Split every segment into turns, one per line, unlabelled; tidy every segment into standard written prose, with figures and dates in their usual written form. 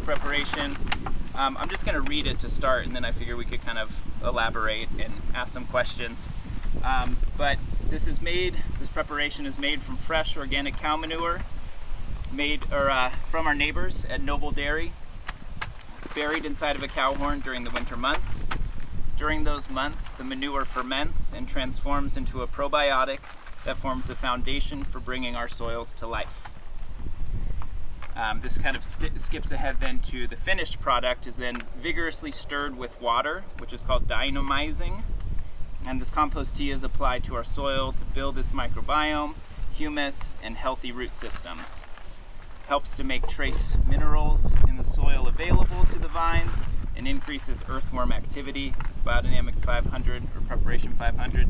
Preparation. I'm just going to read it to start, and then I figure we could kind of elaborate and ask some questions. But this preparation is made from fresh organic cow manure, from our neighbors at Noble Dairy. It's buried inside of a cow horn during the winter months. During those months, the manure ferments and transforms into a probiotic that forms the foundation for bringing our soils to life. This kind of skips ahead then to the finished product is then vigorously stirred with water, which is called dynamizing. And this compost tea is applied to our soil to build its microbiome, humus, and healthy root systems. Helps to make trace minerals in the soil available to the vines and increases earthworm activity. Biodynamic 500 or Preparation 500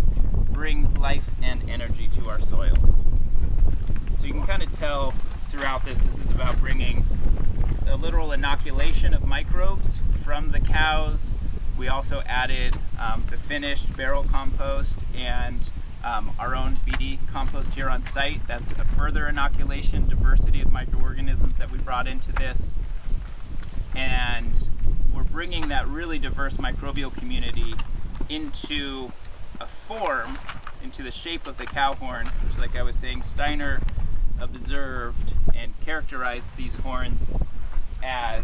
brings life and energy to our soils. So you can kind of tell throughout this is about bringing a literal inoculation of microbes from the cows. We also added the finished barrel compost and our own BD compost here on site. That's a further inoculation, diversity of microorganisms that we brought into this. And we're bringing that really diverse microbial community into a form, into the shape of the cow horn, which, like I was saying, Steiner observed and characterized these horns as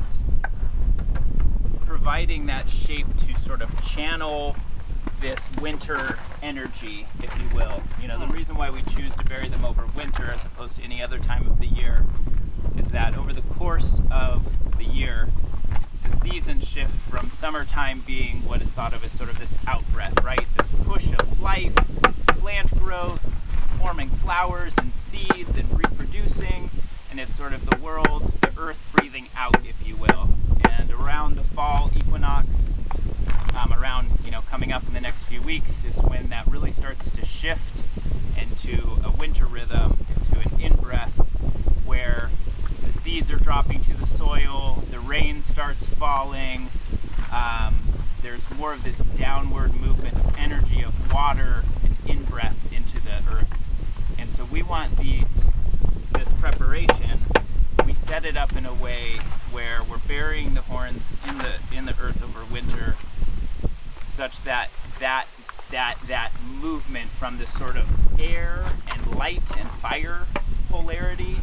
providing that shape to sort of channel this winter energy, if you will. You know, the reason why we choose to bury them over winter as opposed to any other time of the year is that over the course of the year, the seasons shift from summertime being what is thought of as sort of this out-breath, right? This push of life, plant growth, forming flowers and seeds and reproducing, and it's sort of the world, the earth breathing out, if you will. And around the fall equinox, coming up in the next few weeks, is when that really starts to shift into a winter rhythm, into an in-breath, where the seeds are dropping to the soil, the rain starts falling, there's more of this downward movement of energy of water and in-breath into the earth. And so we want this preparation, we set it up in a way where we're burying the horns in the earth over winter, such that movement from this sort of air and light and fire polarity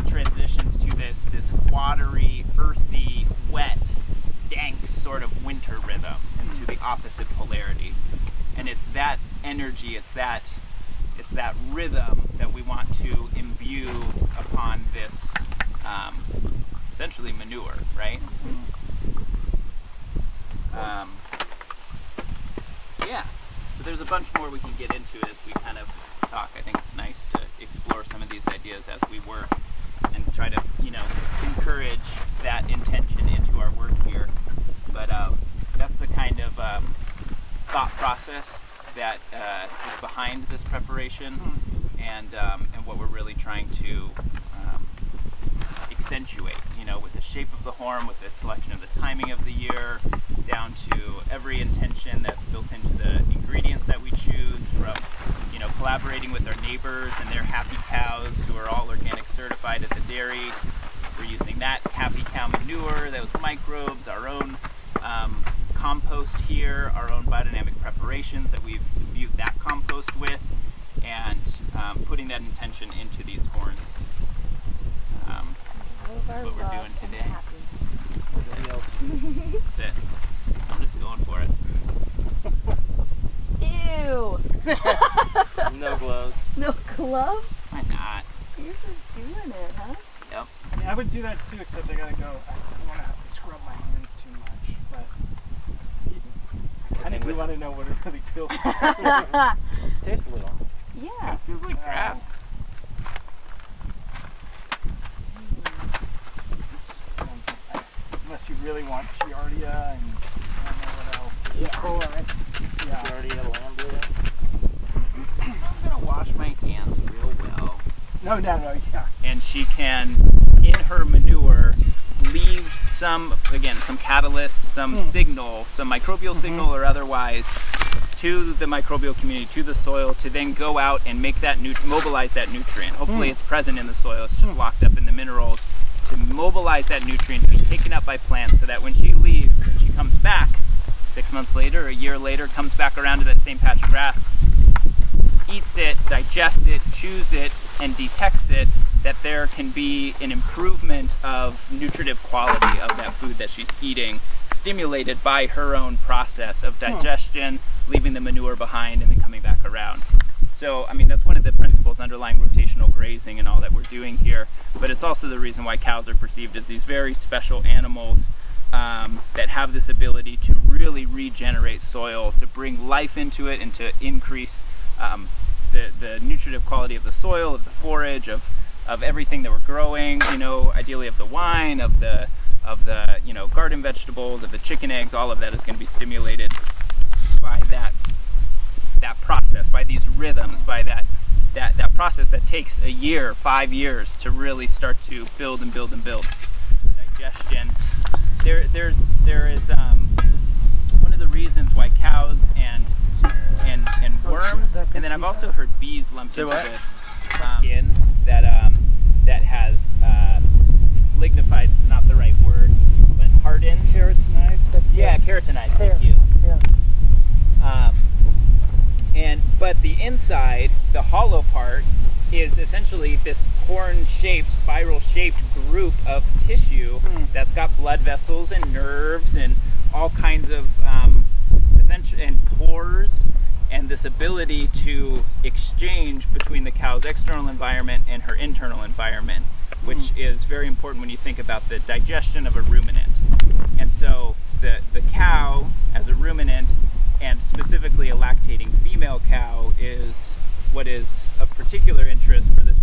transitions to this watery, earthy, wet, dank sort of winter rhythm, and to the opposite polarity. And it's that energy, it's that rhythm that we want to imbue upon this essentially manure, right? Yeah, so there's a bunch more we can get into as we kind of talk. I think it's nice to explore some of these ideas as we work and try to, encourage that intention into our work here. But that's the kind of thought process that is behind this preparation, and what we're really trying to accentuate, with the shape of the horn, with the selection of the timing of the year, down to every intention that's built into the ingredients that we choose, from collaborating with our neighbors and their happy cows who are all organic certified at the dairy. We're using that happy cow manure, those microbes, our own compost here, our own biodynamic preparations that we've imbued that compost with, and putting that intention into these horns. That's what we're doing today. That's it. I'm just going for it.
Ew!
No gloves.
No gloves?
Why not?
You're just doing it, huh?
Yep.
I mean, I would do that too, except I gotta go. I don't want to have to scrub my hands too much, but I kind of do want to know what it really feels like.
Tastes a little.
Yeah.
It feels like grass.
Unless you really want Giardia and I don't know what else.
Yeah.
Yeah.
Giardia, lamb breathing.
I'm gonna wash my hands real well.
No, yeah.
And she can, in her manure, leave some catalyst, some signal, some microbial signal or otherwise, to the microbial community, to the soil, to then go out and make that mobilize that nutrient. Hopefully it's present in the soil, it's just locked up in the minerals to mobilize that nutrient to be taken up by plants so that when she leaves and she comes back 6 months later, a year later, comes back around to that same patch of grass, eats it, digests it, chews it, and detects it, that there can be an improvement of nutritive quality of that food that she's eating, stimulated by her own process of digestion, leaving the manure behind and then coming back around. So, I mean, that's one of the principles underlying rotational grazing and all that we're doing here, but it's also the reason why cows are perceived as these very special animals that have this ability to really regenerate soil, to bring life into it and to increase the nutritive quality of the soil, of the forage, of everything that we're growing, you know, ideally of the wine, of the you know, garden vegetables, of the chicken eggs. All of that is going to be stimulated by that process, by these rhythms, by that process that takes a year, 5 years to really start to build and build and build. Digestion. There is one of the reasons why cows and worms, and then I've also heard bees lumped into this, skin that has lignified, it's not the right word, but hardened.
Keratinized?
Yeah, keratinized, thank you.
Yeah.
But the inside, the hollow part, is essentially this horn-shaped, spiral-shaped group of tissue that's got blood vessels and nerves and all kinds of and pores, and this ability to exchange between the cow's external environment and her internal environment, which is very important when you think about the digestion of a ruminant. And so the cow as a ruminant, and specifically a lactating female cow, is what is of particular interest for this